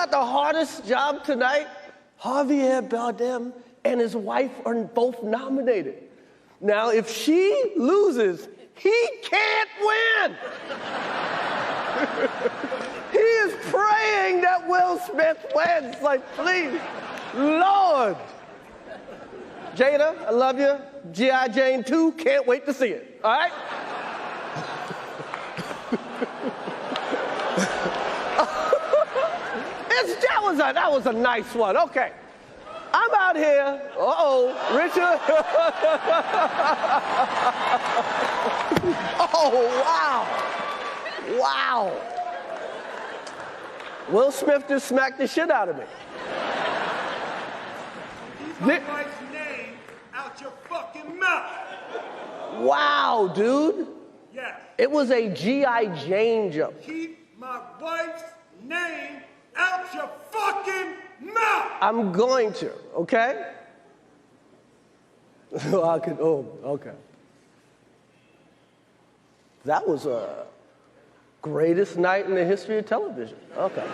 about the hardest job tonight? Javier Bardem and his wife are both nominated. Now, if she loses, he can't win. He is praying that Will Smith wins. Like, please, Lord. Jada, I love you. G.I. Jane 2, can't wait to see it. All right? That was a nice one. Okay. I'm out here. Richard. Oh, wow. Wow. Will Smith just smacked the shit out of me. Keep my wife's name out your fucking mouth. Wow, dude. Yes. It was a G.I. Jane joke. Keep my wife's name out your fucking mouth! I'm going to, okay? Okay. That was a greatest night in the history of television. Okay.